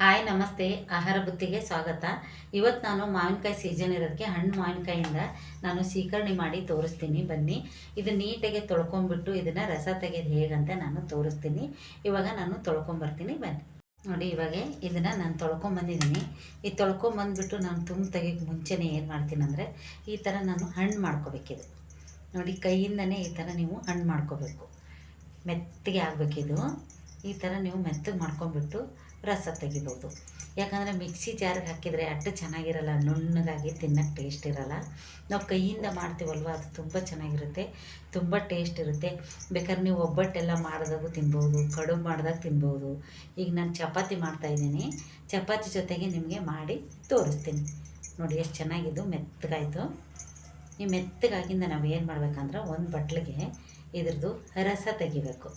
Hi ನಮಸ್ತೆ. ಆಹಾರ ಬುತ್ತಿಗೆ ಸ್ವಾಗತ. ಇವತ್ತು ನಾನು ಮಾವಿನಕಾಯಿ ಸೀಸನ್ ಇರೋದಕ್ಕೆ ಹಣ್ಣು ಮಾವಿನಕಾಯಿಂದ ನಾನು ಸೀಕರಣೆ ಮಾಡಿ ತೋರಿಸ್ತೀನಿ. ಬನ್ನಿ, ಇದು ನೀಟಾಗಿ ತೊಳ್ಕೊಂಬಿಟ್ಟು ಇದನ್ನು ರಸ ತೆಗೆದು ಹೇಗಂತ ನಾನು ತೋರಿಸ್ತೀನಿ. ಇವಾಗ ನಾನು ತೊಳ್ಕೊಂಬರ್ತೀನಿ, ಬನ್ನಿ. ನೋಡಿ, ಇವಾಗ ಇದನ್ನು ನಾನು ತೊಳ್ಕೊಂಬಂದಿದ್ದೀನಿ. ಈ ತೊಳ್ಕೊಂಬಂದ್ಬಿಟ್ಟು ನಾನು ತುಂಬ ತೆಗಿಯೋಕ್ಕೆ ಮುಂಚೆನೇ ಏನು ಮಾಡ್ತೀನಿ ಅಂದರೆ, ಈ ಥರ ನಾನು ಹಣ್ಣು ಮಾಡ್ಕೋಬೇಕಿದು. ನೋಡಿ, ಕೈಯಿಂದನೇ ಈ ಥರ ನೀವು ಹಣ್ಣು ಮಾಡ್ಕೋಬೇಕು. ಮೆತ್ತಗೆ ಆಗಬೇಕಿದು. ಈ ಥರ ನೀವು ಮೆತ್ತಗೆ ಮಾಡ್ಕೊಂಬಿಟ್ಟು ರಸ ತೆಗಿಬೋದು. ಯಾಕಂದರೆ ಮಿಕ್ಸಿ ಜಾರಿಗೆ ಹಾಕಿದರೆ ಅಷ್ಟು ಚೆನ್ನಾಗಿರಲ್ಲ, ನುಣ್ಣಗಾಗಿ ತಿನ್ನೋಕ್ಕೆ ಟೇಸ್ಟ್ ಇರಲ್ಲ. ನಾವು ಕೈಯಿಂದ ಮಾಡ್ತೀವಲ್ವ, ಅದು ತುಂಬ ಚೆನ್ನಾಗಿರುತ್ತೆ, ತುಂಬ ಟೇಸ್ಟ್ ಇರುತ್ತೆ. ಬೇಕಾದ್ರೆ ನೀವು ಒಬ್ಬಟ್ಟೆಲ್ಲ ಮಾಡಿದಾಗೂ ತಿನ್ಬೋದು, ಕಡುಬು ಮಾಡಿದಾಗ ತಿನ್ಬೋದು. ಈಗ ನಾನು ಚಪಾತಿ ಮಾಡ್ತಾಯಿದ್ದೀನಿ, ಚಪಾತಿ ಜೊತೆಗೆ ನಿಮಗೆ ಮಾಡಿ ತೋರಿಸ್ತೀನಿ. ನೋಡಿ ಎಷ್ಟು ಚೆನ್ನಾಗಿದ್ದು ಮೆತ್ತಗಾಯಿತು. ಈ ಮೆತ್ತಗಾಗಿಂದ ನಾವು ಏನು ಮಾಡಬೇಕಂದ್ರೆ, ಒಂದು ಬಟ್ಲಿಗೆ ಇದ್ರದ್ದು ರಸ ತೆಗಿಬೇಕು.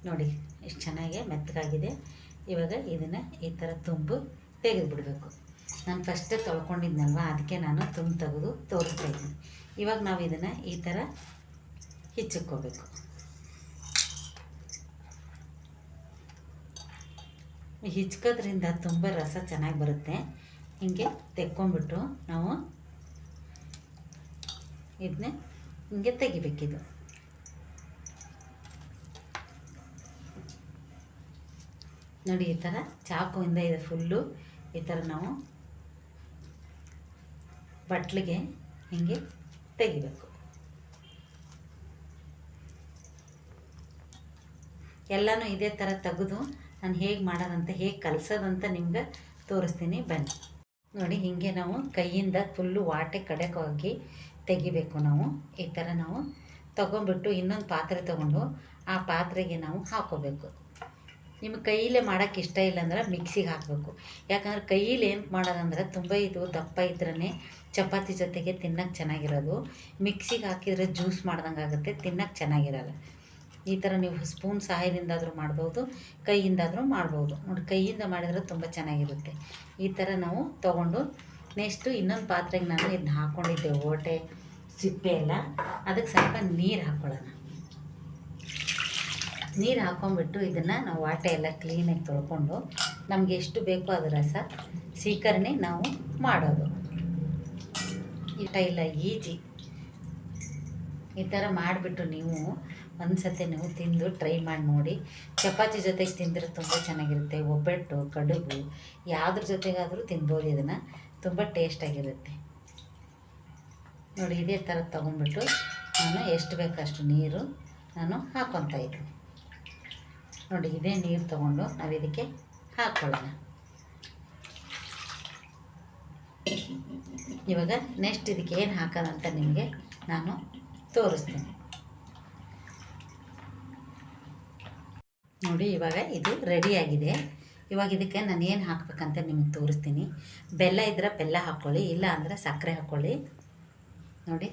ನೋಡಿ ಎಷ್ಟು ಚೆನ್ನಾಗಿ ಮೆತ್ತಗಾಗಿದೆ. ಇವಾಗ ಇದನ್ನು ಈ ಥರ ತುಂಬು ತೆಗೆದುಬಿಡಬೇಕು. ನಾನು ಫಸ್ಟೇ ತೊಳ್ಕೊಂಡಿದ್ನಲ್ವ, ಅದಕ್ಕೆ ನಾನು ತುಂಬ ತೆಗೆದು ತೋರಿಸ್ತಾ ಇದ್ದೀನಿ. ಇವಾಗ ನಾವು ಇದನ್ನು ಈ ಥರ ಹಿಚ್ಚಿಕ್ಕೋಬೇಕು. ಹಿಚ್ಕೋದ್ರಿಂದ ತುಂಬ ರಸ ಚೆನ್ನಾಗಿ ಬರುತ್ತೆ. ಹೀಗೆ ತೆಕ್ಕೊಂಬಿಟ್ಟು ನಾವು ಇದನ್ನೇ ಹಿಂಗೆ ತೆಗಿಬೇಕಿದು. ನೋಡಿ, ಈ ಥರ ಚಾಕುವಿಂದ ಇದು ಫುಲ್ಲು ಈ ಥರ ನಾವು ಬಟ್ಲಿಗೆ ಹಿಂಗೆ ತೆಗಿಬೇಕು. ಎಲ್ಲನೂ ಇದೇ ಥರ ತೆಗೆದು ನಾನು ಹೇಗೆ ಮಾಡೋದಂತ, ಹೇಗೆ ಕಲಸೋದಂತ ನಿಮ್ಗೆ ತೋರಿಸ್ತೀನಿ, ಬನ್ನಿ. ನೋಡಿ, ಹೀಗೆ ನಾವು ಕೈಯಿಂದ ಫುಲ್ಲು ವಾಟೆ ಕಡೆಗೆ ಹೋಗಿ ತೆಗಿಬೇಕು. ನಾವು ಈ ಥರ ನಾವು ತೊಗೊಂಬಿಟ್ಟು ಇನ್ನೊಂದು ಪಾತ್ರೆ ತೊಗೊಂಡು ಆ ಪಾತ್ರೆಗೆ ನಾವು ಹಾಕೋಬೇಕು. ನಿಮಗೆ ಕೈಯಲ್ಲೇ ಮಾಡೋಕ್ಕೆ ಇಷ್ಟ ಇಲ್ಲ ಅಂದ್ರೆ ಮಿಕ್ಸಿಗೆ ಹಾಕಬೇಕು. ಯಾಕಂದ್ರೆ ಕೈಯಲ್ಲಿ ಏನು ಮಾಡೋದಂದ್ರೆ, ತುಂಬ ಇದು ದಪ್ಪ ಇದ್ರೇ ಚಪಾತಿ ಜೊತೆಗೆ ತಿನ್ನೋಕ್ಕೆ ಚೆನ್ನಾಗಿರೋದು. ಮಿಕ್ಸಿಗೆ ಹಾಕಿದರೆ ಜ್ಯೂಸ್ ಮಾಡ್ದಂಗೆ ಆಗುತ್ತೆ, ತಿನ್ನೋಕ್ಕೆ ಚೆನ್ನಾಗಿರಲ್ಲ. ಈ ಥರ ನೀವು ಸ್ಪೂನ್ ಸಹಾಯದಿಂದಾದರೂ ಮಾಡ್ಬೋದು, ಕೈಯಿಂದಾದರೂ ಮಾಡ್ಬೋದು. ನೋಡಿ, ಕೈಯಿಂದ ಮಾಡಿದರೆ ತುಂಬ ಚೆನ್ನಾಗಿರುತ್ತೆ. ಈ ಥರ ನಾವು ತೊಗೊಂಡು ನೆಕ್ಸ್ಟು ಇನ್ನೊಂದು ಪಾತ್ರೆಗೆ ನಾನು ಇದನ್ನ ಹಾಕ್ಕೊಂಡಿದ್ದೆ, ಓಟೆ ಸಿಪ್ಪೆ ಎಲ್ಲ. ಅದಕ್ಕೆ ಸ್ವಲ್ಪ ನೀರು ಹಾಕ್ಕೊಳ್ಳೋಣ. ನೀರು ಹಾಕ್ಕೊಂಬಿಟ್ಟು ಇದನ್ನು ನಾವು ವಾಟೆ ಎಲ್ಲ ಕ್ಲೀನಾಗಿ ತೊಳ್ಕೊಂಡು ನಮಗೆ ಎಷ್ಟು ಬೇಕೋ ಅದು ರಸ ಸೀಕರಣೆ ನಾವು ಮಾಡೋದು. ಇಷ್ಟ ಇಲ್ಲ, ಈಜಿ. ಈ ಥರ ಮಾಡಿಬಿಟ್ಟು ನೀವು ಒಂದು ಸತಿ ನೀವು ತಿಂದು ಟ್ರೈ ಮಾಡಿ ನೋಡಿ. ಚಪಾತಿ ಜೊತೆಗೆ ತಿಂದರೆ ತುಂಬ ಚೆನ್ನಾಗಿರುತ್ತೆ. ಒಬ್ಬಟ್ಟು, ಕಡುಬು ಯಾವುದ್ರ ಜೊತೆಗಾದರೂ ತಿನ್ಬೋದು. ಇದನ್ನು ತುಂಬ ಟೇಸ್ಟಾಗಿರುತ್ತೆ. ನೋಡಿ, ಇದೇ ಥರ ತೊಗೊಂಡ್ಬಿಟ್ಟು ನಾನು ಎಷ್ಟು ಬೇಕಷ್ಟು ನೀರು ನಾನು ಹಾಕ್ಕೊತಾ ಇದ್ದೀನಿ. ನೋಡಿ, ಇದೇ ನೀರು ತೊಗೊಂಡು ನಾವು ಇದಕ್ಕೆ ಹಾಕ್ಕೊಳ್ಳೋಣ. ಇವಾಗ ನೆಕ್ಸ್ಟ್ ಇದಕ್ಕೆ ಏನು ಹಾಕೋದಂತ ನಿಮಗೆ ನಾನು ತೋರಿಸ್ತೀನಿ. ನೋಡಿ, ಇವಾಗ ಇದು ರೆಡಿಯಾಗಿದೆ. ಇವಾಗ ಇದಕ್ಕೆ ನಾನು ಏನು ಹಾಕ್ಬೇಕಂತ ನಿಮಗೆ ತೋರಿಸ್ತೀನಿ. ಬೆಲ್ಲ ಇದ್ದರೆ ಬೆಲ್ಲ ಹಾಕ್ಕೊಳ್ಳಿ, ಇಲ್ಲ ಅಂದರೆ ಸಕ್ಕರೆ ಹಾಕ್ಕೊಳ್ಳಿ. ನೋಡಿ,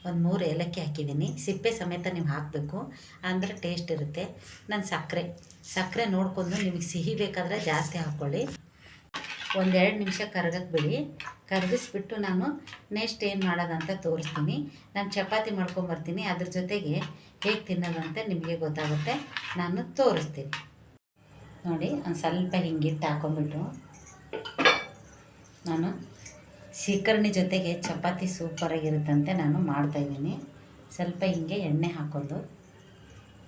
ಒಂದು 3 ಏಲಕ್ಕಿ ಹಾಕಿದ್ದೀನಿ. ಸಿಪ್ಪೆ ಸಮೇತ ನೀವು ಹಾಕಬೇಕು, ಅಂದರೆ ಟೇಸ್ಟ್ ಇರುತ್ತೆ. ನಾನು ಸಕ್ಕರೆ ನೋಡಿಕೊಂಡು ನಿಮಗೆ ಸಿಹಿ ಬೇಕಾದರೆ ಜಾಸ್ತಿ ಹಾಕ್ಕೊಳ್ಳಿ. 1-2 ನಿಮಿಷ ಕರಗಕ್ಕೆ ಬಿಡಿ. ಕರಗಿಸ್ಬಿಟ್ಟು ನಾನು ನೆಕ್ಸ್ಟ್ ಏನು ಮಾಡೋದಂತ ತೋರಿಸ್ತೀನಿ. ನಾನು ಚಪಾತಿ ಮಾಡ್ಕೊಂಬರ್ತೀನಿ, ಅದ್ರ ಜೊತೆಗೆ ಹೇಗೆ ತಿನ್ನೋದಂತ ನಿಮಗೆ ಗೊತ್ತಾಗುತ್ತೆ, ನಾನು ತೋರಿಸ್ತೀನಿ. ನೋಡಿ, ಒಂದು ಸ್ವಲ್ಪ ಹಿಂಗಿಟ್ಟು ಹಾಕೊಂಬಿಟ್ಟು ನಾನು ಸೀಕರಣೆ ಜೊತೆಗೆ ಚಪಾತಿ ಸೂಪರಾಗಿರುತ್ತಂತೆ ನಾನು ಮಾಡ್ತಾಯಿದ್ದೀನಿ. ಸ್ವಲ್ಪ ಹಿಂಗೆ ಎಣ್ಣೆ ಹಾಕ್ಕೊಂಡು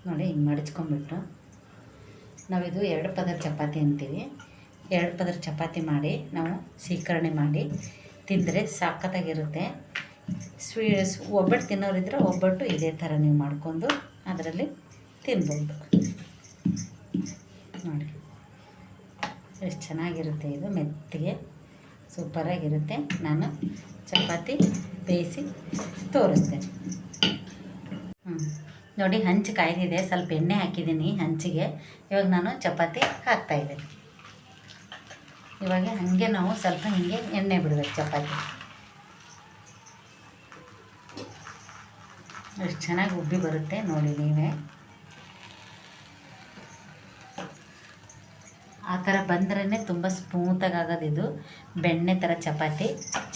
ನೋಡಿ, ಹಿಂಗೆ ಮಡಚ್ಕೊಂಡ್ಬಿಟ್ಟು ನಾವಿದು 2 ಪದರ ಚಪಾತಿ ಅಂತೀವಿ. 2 ಪದರ ಚಪಾತಿ ಮಾಡಿ ನಾವು ಸೀಕರಣೆ ಮಾಡಿ ತಿಂದರೆ ಸಖತ್ತಾಗಿರುತ್ತೆ. ಒಬ್ಬಟ್ಟು ತಿನ್ನೋರಿದ್ರೆ ಒಬ್ಬಟ್ಟು ಇದೇ ಥರ ನೀವು ಮಾಡ್ಕೊಂಡು ಅದರಲ್ಲಿ ತಿನ್ಬೋದು. ನೋಡಿ ಎಷ್ಟು ಚೆನ್ನಾಗಿರುತ್ತೆ, ಇದು ಮೆತ್ತಗೆ ಸೂಪರಾಗಿರುತ್ತೆ. ನಾನು ಚಪಾತಿ ಬೇಯಿಸಿ ತೋರಿಸ್ತೇನೆ. ನೋಡಿ, ಹಂಚು ಕಾಯ್ದಿದೆ, ಸ್ವಲ್ಪ ಎಣ್ಣೆ ಹಾಕಿದ್ದೀನಿ ಹಂಚಿಗೆ. ಇವಾಗ ನಾನು ಚಪಾತಿ ಹಾಕ್ತಾಯಿದ್ದೀನಿ. ಇವಾಗ ಹಾಗೆ ನಾವು ಸ್ವಲ್ಪ ಹೀಗೆ ಎಣ್ಣೆ ಬಿಡಬೇಕು ಚಪಾತಿ. ಎಷ್ಟು ಚೆನ್ನಾಗಿ ಉಬ್ಬಿ ಬರುತ್ತೆ ನೋಡಿ ನೀವೇ. ಆ ಥರ ಬಂದ್ರೇ ತುಂಬ ಸ್ಮೂತಾಗಿ ಆಗೋದು. ಇದು ಬೆಣ್ಣೆ ಥರ ಚಪಾತಿ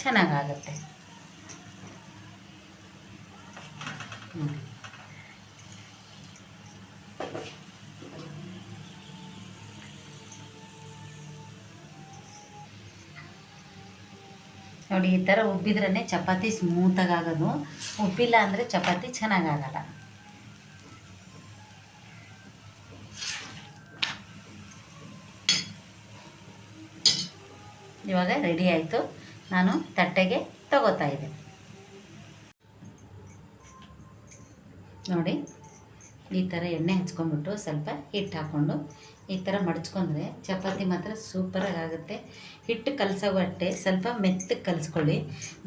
ಚೆನ್ನಾಗಾಗುತ್ತೆ. ನೋಡಿ ಈ ಥರ ಉಬ್ಬಿದ್ರೇ ಚಪಾತಿ ಸ್ಮೂತಾಗಿ ಆಗೋದು. ಉಬ್ಬಿಲ್ಲ ಅಂದರೆ ಚಪಾತಿ ಚೆನ್ನಾಗಾಗಲ್ಲ. ಇವಾಗ ರೆಡಿ ಆಯಿತು. ನಾನು ತಟ್ಟೆಗೆ ತಗೋತಾ ಇದ್ದೆ. ನೋಡಿ ಈ ಥರ ಎಣ್ಣೆ ಹಚ್ಕೊಂಡ್ಬಿಟ್ಟು ಸ್ವಲ್ಪ ಹಿಟ್ಟು ಹಾಕ್ಕೊಂಡು ಈ ಥರ ಮಡಚ್ಕೊಂಡ್ರೆ ಚಪಾತಿ ಮಾತ್ರ ಸೂಪರಾಗಿ ಆಗುತ್ತೆ. ಹಿಟ್ಟು ಕಲಸೋ ಅಟ್ಟೆ ಸ್ವಲ್ಪ ಮೆತ್ತಗೆ ಕಲಿಸ್ಕೊಳ್ಳಿ.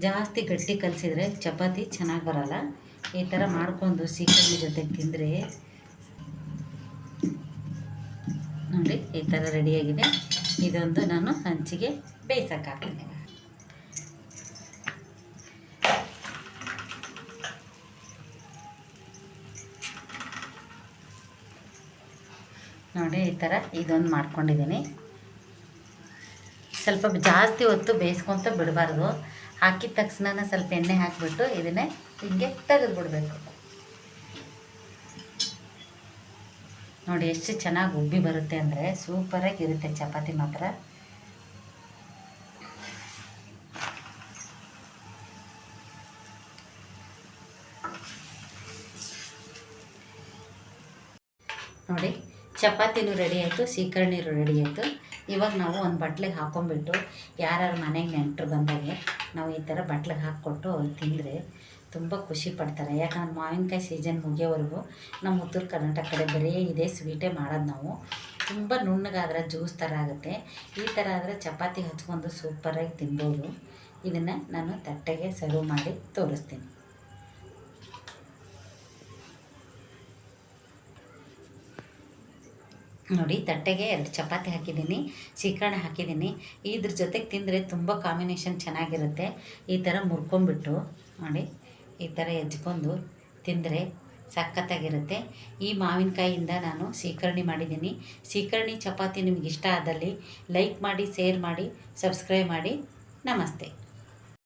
ಜಾಸ್ತಿ ಗಟ್ಟಿ ಕಲಿಸಿದ್ರೆ ಚಪಾತಿ ಚೆನ್ನಾಗಿ ಬರಲ್ಲ. ಈ ಥರ ಮಾಡ್ಕೊಂಡು ಸೀಕರಣೆ ಜೊತೆಗೆ ತಿಂದರೆ ನೋಡಿ ಈ ಥರ ರೆಡಿಯಾಗಿದೆ. ಇದೊಂದು ನಾನು ಹಂಚಿಗೆ ಬೇಯಿಸೋಕ್ಕಾಗ್ತೀನಿ. ನೋಡಿ ಈ ಥರ ಇದೊಂದು ಮಾಡ್ಕೊಂಡಿದ್ದೀನಿ. ಸ್ವಲ್ಪ ಜಾಸ್ತಿ ಹೊತ್ತು ಬೇಯಿಸ್ಕೊತ ಬಿಡಬಾರ್ದು. ಹಾಕಿದ ತಕ್ಷಣ ಸ್ವಲ್ಪ ಎಣ್ಣೆ ಹಾಕಿಬಿಟ್ಟು ಇದನ್ನೇ ಹಿಂಗೆ ತೆಗೆದುಬಿಡ್ಬೇಕು. ನೋಡಿ ಎಷ್ಟು ಚೆನ್ನಾಗಿ ಉಬ್ಬಿ ಬರುತ್ತೆ ಅಂದರೆ ಸೂಪರಾಗಿ ಇರುತ್ತೆ ಚಪಾತಿ ಮಾತ್ರ. ನೋಡಿ ಚಪಾತಿನೂ ರೆಡಿ ಆಯಿತು, ಸೀಕರಣೀರು ರೆಡಿ ಆಯಿತು. ಇವಾಗ ನಾವು ಒಂದು ಬಟ್ಲಿಗೆ ಹಾಕ್ಕೊಂಬಿಟ್ಟು ಯಾರ್ಯಾರು ಮನೆಗೆ ನೆಂಟರು ಬಂದಾಗೆ ನಾವು ಈ ಥರ ಬಟ್ಲಿಗೆ ಹಾಕ್ಕೊಟ್ಟು ಅವ್ರು ತಿಂದರೆ ತುಂಬ ಖುಷಿ ಪಡ್ತಾರೆ. ಯಾಕಂದ್ರೆ ಮಾವಿನಕಾಯಿ ಸೀಸನ್ ಮುಗಿಯೋವರೆಗೂ ನಮ್ಮ ಉತ್ತರ ಕರ್ನಾಟಕ ಕಡೆ ಬರೀ ಇದೇ ಸ್ವೀಟೇ ಮಾಡೋದು ನಾವು. ತುಂಬ ನುಣ್ಣಗಾದ್ರೆ ಜ್ಯೂಸ್ ಥರ ಆಗುತ್ತೆ. ಈ ಥರ ಆದರೆ ಚಪಾತಿ ಹಚ್ಕೊಂಡು ಸೂಪರಾಗಿ ತಿನ್ಬೋದು. ಇದನ್ನು ನಾನು ತಟ್ಟೆಗೆ ಸರ್ವ್ ಮಾಡಿ ತೋರಿಸ್ತೀನಿ. ನೋಡಿ ತಟ್ಟೆಗೆ 2 ಚಪಾತಿ ಹಾಕಿದ್ದೀನಿ, ಸೀಕರಣೆ ಹಾಕಿದ್ದೀನಿ. ಇದ್ರ ಜೊತೆಗೆ ತಿಂದರೆ ತುಂಬ ಕಾಂಬಿನೇಷನ್ ಚೆನ್ನಾಗಿರುತ್ತೆ. ಈ ಥರ ಮುರ್ಕೊಂಬಿಟ್ಟು ನೋಡಿ ಈ ಥರ ಹೆಚ್ಕೊಂಡು ತಿಂದರೆ ಸಖತ್ತಾಗಿರುತ್ತೆ. ಈ ಮಾವಿನಕಾಯಿಯಿಂದ ನಾನು ಸೀಕರಣೆ ಮಾಡಿದ್ದೀನಿ. ಸೀಕರಣೆ ಚಪಾತಿ ನಿಮ್ಗೆ ಇಷ್ಟ ಆದಲ್ಲಿ ಲೈಕ್ ಮಾಡಿ, ಶೇರ್ ಮಾಡಿ, ಸಬ್ಸ್ಕ್ರೈಬ್ ಮಾಡಿ. ನಮಸ್ತೆ.